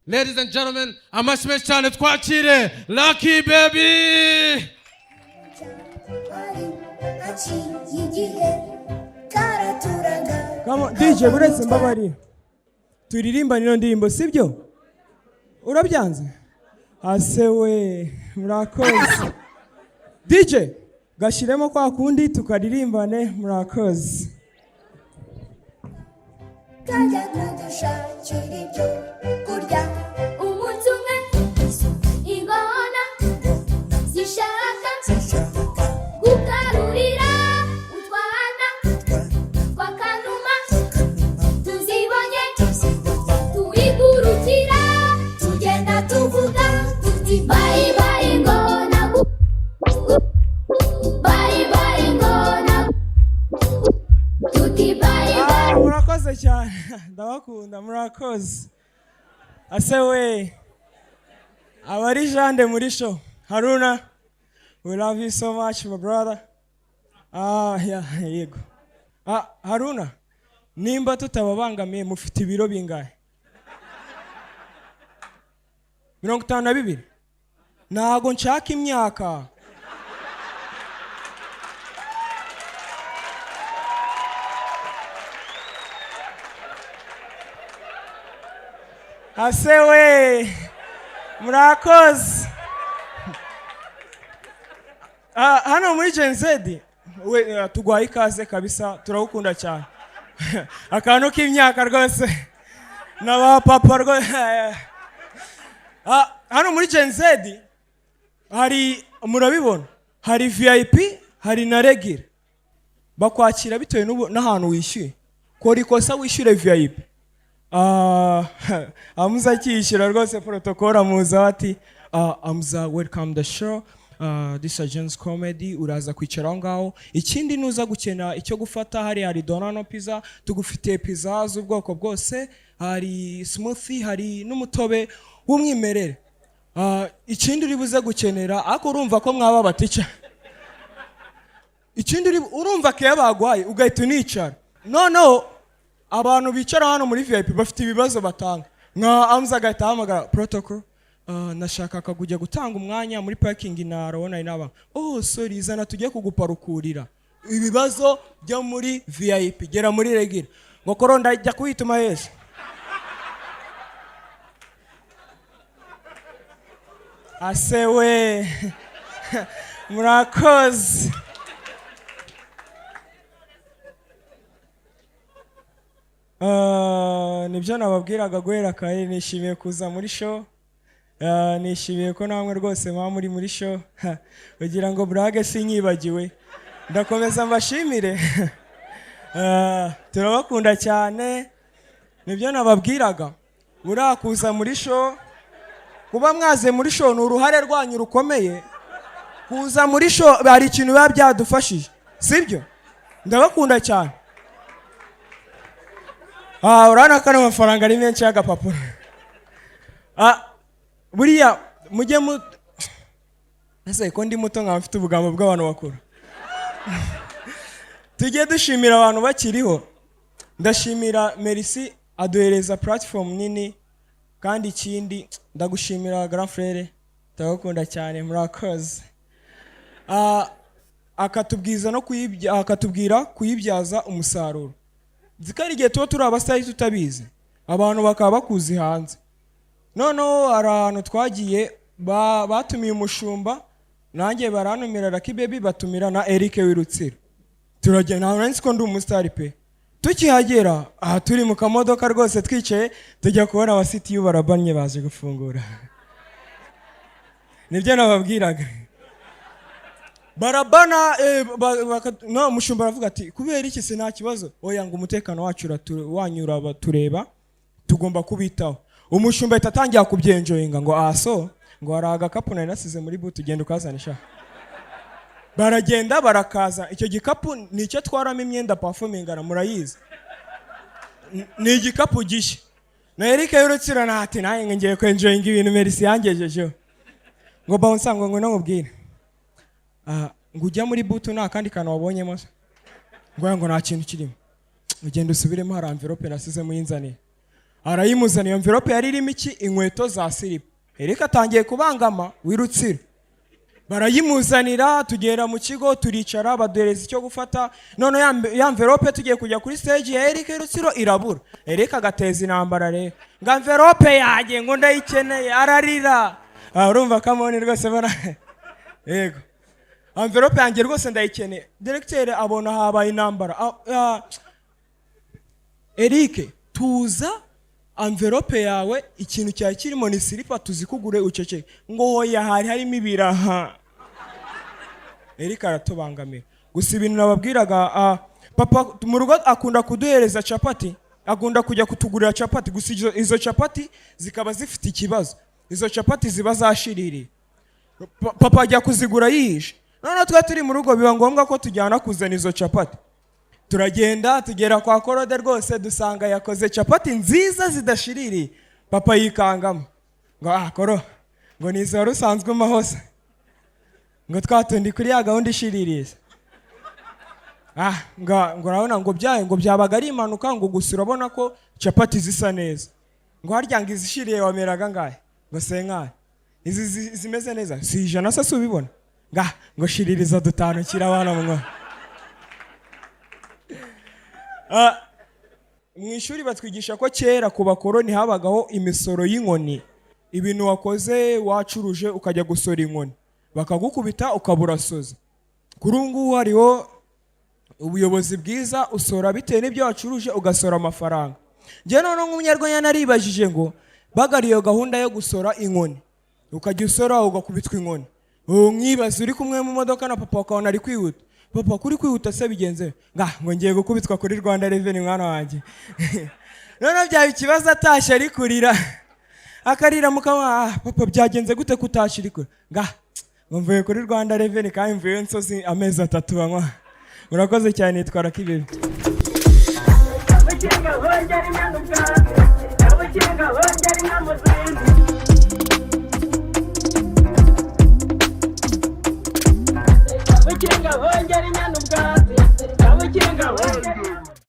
Ladies and gentlemen, amashimwe cyane twakire Lucky Baby. Come on, DJ buretse mbabari. Turirimba nino ndirimbo sibyo? Urabyanze? Asewe murakoze. DJ gashiremo kwa kundi tukaririmbane murakoze. Kajya kudushakira ibyo kurya umunsi umwe ingona zishaka gukarurira utwana twakanuma tuzibonye turigurukira tugenda tuvuga tuti bye bye ingona bye bye ingona tuti bye bye. Murakoze cyane ndabakunda murakoze. Asewe abari Jande muri show Haruna, we love you so much my brother. Yeah, yego. Haruna, nimba tutababangamiye mufite ibiro bingahe? 52. Ntago nshaka imyaka. Asewe murakoze. Hano muri Gen Z we tugwaye ikaze kabisa turawukunda cyane. Akantu k'imyaka rwose n'aba papa rwose. Hano muri Gen Z hari murabibona hari VIP hari na regular bakwakira bitewe n'ahantu wishyuye. Kora ikosa wishyure VIP. Amuza kiyishyura rwose protocol amuza ati amuza welcome the show, this agent's comedy uraza kwicara ngaho. Ikindi nuza gukena icyo gufata hari Donano pizza tugufite pizza z'ubwoko bwose, hari smoothie hari n'umutobe w'umwimerere. Ikindi uri buze gukenera ako urumva ko mwaba batica. Ikindi urumva ke bagwaye ugahita unicara. No abantu bicara hano muri VIP bafite ibibazo batanga. Nka Amza agahita ahamagara protocol, nashaka kujya gutanga umwanya muri parking na Arona inaba. Oh sorry zana tujye kuguparukurira. Ibibazo byo muri VIP gera muri regular. Ngo koronda jya kuhituma Yesu. Asewe murakoze. Nibyo nababwiraga guhera kare nishimiye kuza muri show. Nishimiye ko namwe rwose muri show. Kugira ngo brage sinyibagiwe. Ndakomeza mbashimire. Turabakunda cyane. Nibyo nababwiraga. Burakuza muri show. Kuba mwaze muri show ni uruhare rwanyu rukomeye. Kuza muri show hari ikintu biba byadufashije. Sibyo? Ndabakunda cyane. Urana kana amafaranga ari menshi y'agapapuro. Buriya mujye ese ko ndi muto nka mfite ubugambo bw'abantu bakuru. Tujye dushimira abantu bakiriho. Ndashimira Merci aduhereza platform nini kandi ikindi ndagushimira grand frère ndagukunda cyane murakoze. Akatubwiza no akatubwira kuyibyaza umusaruro. Zikari gihe tuba turi abasitari tutabizi abantu bakaba bakuzi hanze. Noneho ahantu twagiye batumiye umushumba nanjye barantumira Lucky Baby batumira na Eric Wirutsiro. Turagenda nzi ko ndi umusitari pe. Tukihagera turi mu kamodoka rwose twicaye tujya kubona abasiti barabanye baje gufungura. Nibyo nababwiraga. Barabana no mushumba aravuga ati kubera iki se nta kibazo. Oya ngo umutekano wacu wanyura batureba tugomba kubitaho. Umushumba itatangiye kubyenjoyinga ngo so ngo araga kapu nasize muri boot ugenda ukazanisha. Baragenda barakaza icyo gikapu nicyo twaramo imyenda performing ara murayizi. Ni igikapu gishya. na Eric y'Urutsiro nati naye ngiye kwenjoyinga ibintu Mercy yangejejeho ngo bounce ngo nkubwire ngo ujya muri butu nta kandi kantu wabonyemo se ngo nta kintu kirimo ugenda usubiremo hari envelope nasize muyinzaniye arayimuzaniye envelope yari irimo iki inkweto za slip Eric atangiye kubangama w'Urutsiro barayimuzanira tugera mu kigo turicara baduhereza icyo gufata none ya envelope tugiye kujya kuri stage ya Eric y'Urutsiro irabura Eric agateza intambara rero ngo envelope yaje ngo ndayikeneye ararira urumva kamoni rwose bara yego envelope yanjye rwose ndayikeneye directeur abona habaye intambara Eric tuza envelope yawe ikintu cya kirimo ni silipa tuzikugure ucece ngo hoya harimo ibiraha Eric aratubangamira gusa ibintu nababwiraga papa mu rugo akunda kuduhereza capati akunda kujya kutugurira capati gusa izo capati zikaba zifite ikibazo izo capati ziba zashiririye papa ajya kuzigura yihishe none twa turi mu rugo biba ngombwa ko tujyana kuzana izo capati turagenda tugera kwa Korode rwose dusanga yakoze capati nziza zidashiririye papa yikangamo ngo koro ngo nizo rusanzwe mahose ngo twatundi kuri ya gahunda ishiririye ngo urabona ngo byaye ngo byabaga ari impanuka ngo gusa urabona ko capati zisa neza ngo harya ngo izishiriye wameraga ngahe ngo senkaye izi zimeze neza si ijana se ubibona ngo shiririza dutanu kirabana mu mwa mu ishuri batwigisha ko kera ku bakoroni habagaho imisoro y'inkoni ibintu wakoze wacuruje ukajya gusora inkoni bakagukubita ukaburasoza kuri ubu ngubu hariho ubuyobozi bwiza usora bitewe n'ibyo wacuruje ugasora amafaranga njye none nk'umunyarwenya naribajije ngo bagariyo gahunda yo gusora inkoni ukajya usora ugakubitwa inkoni mwibaza uri kumwe mu modoka na papa wakabona ari kwihuta papa kuri kwihuta se bigenze ngo ngiye gukubitwa kuri Rwanda Revenue mwana wanjye none byaba ikibazo atashye ari kurira akarira mukaba papa byagenze gute kutashirikura ngo mvuye kuri Rwanda Revenue kandi mvuye nsozi amezi 3 banywa murakoze cyane nitwara kibebe Wongera